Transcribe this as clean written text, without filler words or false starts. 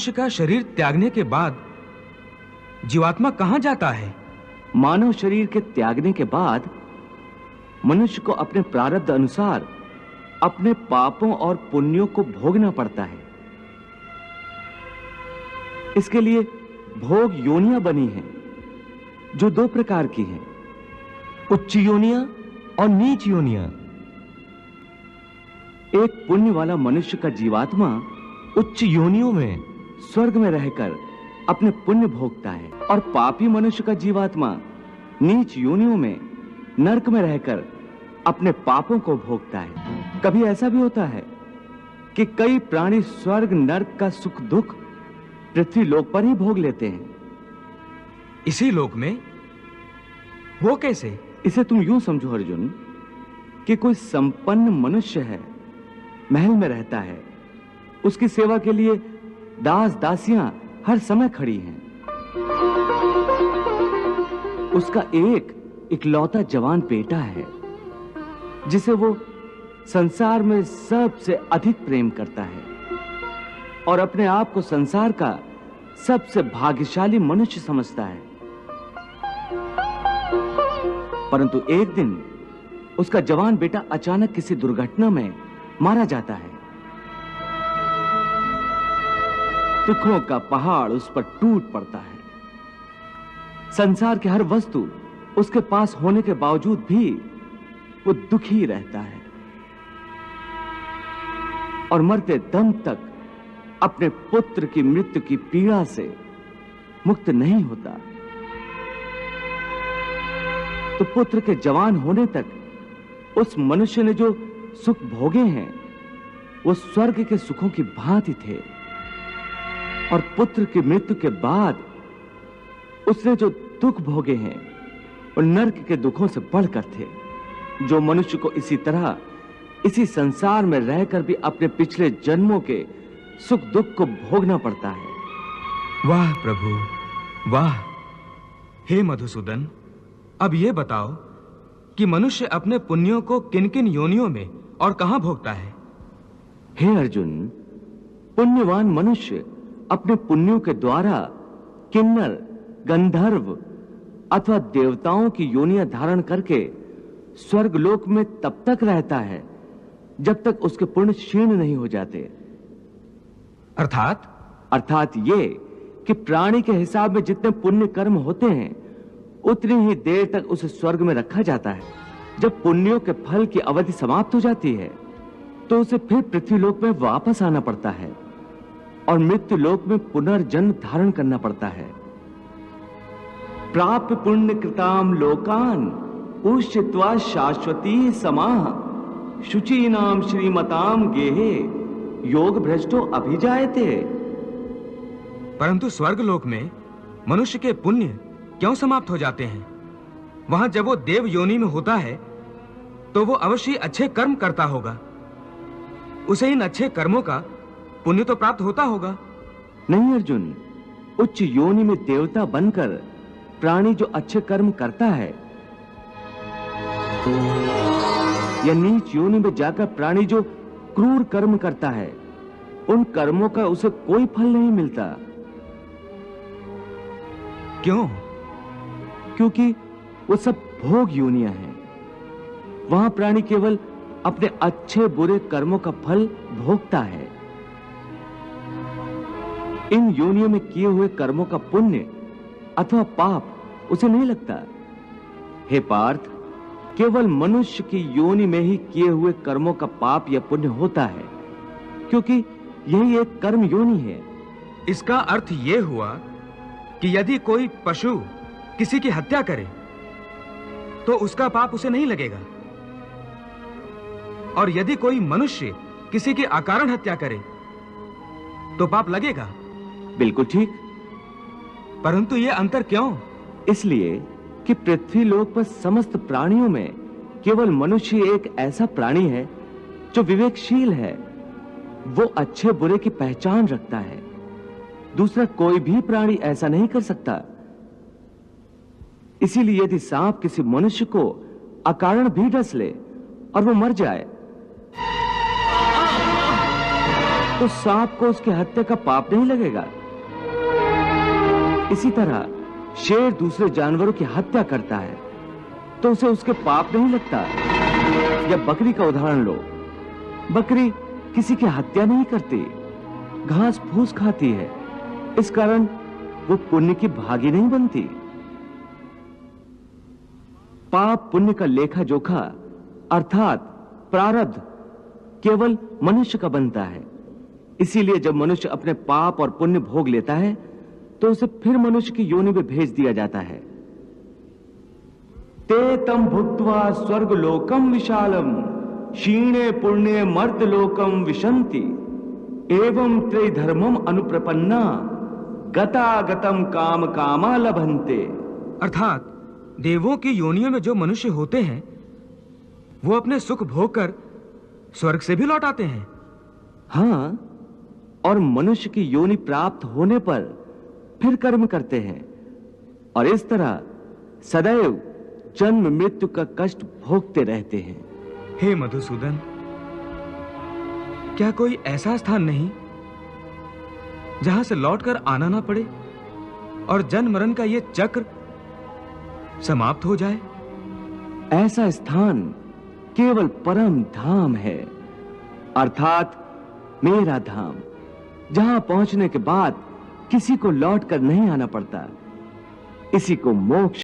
मनुष्य का शरीर त्यागने के बाद जीवात्मा कहां जाता है? मानव शरीर के त्यागने के बाद मनुष्य को अपने प्रारब्ध अनुसार अपने पापों और पुण्यों को भोगना पड़ता है। इसके लिए भोग योनियां बनी हैं, जो दो प्रकार की हैं, उच्च योनियां और नीच योनियां। एक पुण्य वाला मनुष्य का जीवात्मा उच्च योनियों में स्वर्ग में रहकर अपने पुण्य भोगता है, और पापी मनुष्य का जीवात्मा नीच योनियों में नरक में रहकर अपने पापों को भोगता है। कभी ऐसा भी होता है कि कई प्राणी स्वर्ग नरक का सुख दुख पृथ्वी लोक पर ही भोग लेते हैं। इसी लोक में? वो कैसे? इसे तुम यूं समझो अर्जुन कि कोई संपन्न मनुष्य है, महल में रहता है, उसकी सेवा के लिए दास दासियां हर समय खड़ी हैं। उसका एक इकलौता जवान बेटा है जिसे वो संसार में सबसे अधिक प्रेम करता है और अपने आप को संसार का सबसे भाग्यशाली मनुष्य समझता है। परंतु एक दिन उसका जवान बेटा अचानक किसी दुर्घटना में मारा जाता है। दुखों का पहाड़ उस पर टूट पड़ता है। संसार की हर वस्तु उसके पास होने के बावजूद भी वो दुखी रहता है और मरते दम तक अपने पुत्र की मृत्यु की पीड़ा से मुक्त नहीं होता। तो पुत्र के जवान होने तक उस मनुष्य ने जो सुख भोगे हैं वो स्वर्ग के सुखों की भांति थे, और पुत्र की मृत्यु के बाद उसने जो दुख भोगे हैं वो नरक के दुखों से बढ़कर थे। जो मनुष्य को इसी तरह इसी संसार में रहकर भी अपने पिछले जन्मों के सुख दुख को भोगना पड़ता है। वाह प्रभु वाह। हे मधुसूदन, अब ये बताओ कि मनुष्य अपने पुण्यों को किन किन योनियों में और कहां भोगता है? हे अर्जुन, पुण्यवान मनुष्य अपने पुण्यों के द्वारा किन्नर, गंधर्व अथवा देवताओं की योनियां धारण करके स्वर्ग लोक में तब तक रहता है जब तक उसके पुण्य क्षीण नहीं हो जाते। अर्थात ये कि प्राणी के हिसाब में जितने पुण्य कर्म होते हैं उतनी ही देर तक उसे स्वर्ग में रखा जाता है। जब पुण्यों के फल की अवधि समाप्त हो जाती है तो उसे फिर पृथ्वी लोक में वापस आना पड़ता है और मृत्यु लोक में पुनर्जन्म धारण करना पड़ता है। प्राप्य पुण्य कृताम लोकान उष्यत्वा शाश्वती समाह शुचीनाम श्रीमताम गेहे योग भ्रष्टो अभिजायते। परंतु स्वर्ग लोक में मनुष्य के पुण्य क्यों समाप्त हो जाते हैं? वहां जब वो देव योनि में होता है तो वो अवश्य अच्छे कर्म करता होगा, उसे इन अच्छे कर्मों का पुण्य तो प्राप्त होता होगा। नहीं अर्जुन, उच्च योनि में देवता बनकर प्राणी जो अच्छे कर्म करता है या नीच योनि में जाकर प्राणी जो क्रूर कर्म करता है, उन कर्मों का उसे कोई फल नहीं मिलता। क्यों? क्योंकि वो सब भोग योनियां हैं। वहां प्राणी केवल अपने अच्छे बुरे कर्मों का फल भोगता है। इन योनियों में किए हुए कर्मों का पुण्य अथवा पाप उसे नहीं लगता। हे पार्थ, केवल मनुष्य की योनि में ही किए हुए कर्मों का पाप या पुण्य होता है, क्योंकि यही एक कर्म योनि है। इसका अर्थ यह हुआ कि यदि कोई पशु किसी की हत्या करे तो उसका पाप उसे नहीं लगेगा, और यदि कोई मनुष्य किसी की अकारण हत्या करे तो पाप लगेगा। बिल्कुल ठीक। परंतु यह अंतर क्यों? इसलिए कि पृथ्वी लोक पर समस्त प्राणियों में केवल मनुष्य एक ऐसा प्राणी है जो विवेकशील है। वो अच्छे बुरे की पहचान रखता है। दूसरा कोई भी प्राणी ऐसा नहीं कर सकता। इसीलिए यदि सांप किसी मनुष्य को अकारण भी डस ले और वो मर जाए तो सांप को उसकी हत्या का पाप नहीं लगेगा। इसी तरह शेर दूसरे जानवरों की हत्या करता है तो उसे उसके पाप नहीं लगता। या बकरी का उदाहरण लो, बकरी किसी की हत्या नहीं करती, घास फूस खाती है, इस कारण वो पुण्य की भागी नहीं बनती। पाप पुण्य का लेखा जोखा अर्थात प्रारब्ध केवल मनुष्य का बनता है। इसीलिए जब मनुष्य अपने पाप और पुण्य भोग लेता है तो उसे फिर मनुष्य की योनि में भेज दिया जाता है। ते तम भुक्त्वा स्वर्ग लोकम विशालम क्षीणे पुण्य मर्त लोकम विशंति एवं त्रिधर्मम अनुप्रपन्ना गतागतम काम कामा लभन्ते। अर्थात देवों की योनियों में जो मनुष्य होते हैं वो अपने सुख भोग कर स्वर्ग से भी लौट आते हैं। हाँ, और मनुष्य की योनि प्राप्त होने पर फिर कर्म करते हैं और इस तरह सदैव जन्म मृत्यु का कष्ट भोगते रहते हैं। हे मधुसूदन, क्या कोई ऐसा स्थान नहीं जहां से लौटकर आना ना पड़े और जन्म मरण का ये चक्र समाप्त हो जाए? ऐसा स्थान केवल परम धाम है, अर्थात मेरा धाम, जहां पहुंचने के बाद किसी को लौट कर नहीं आना पड़ता। इसी को मोक्ष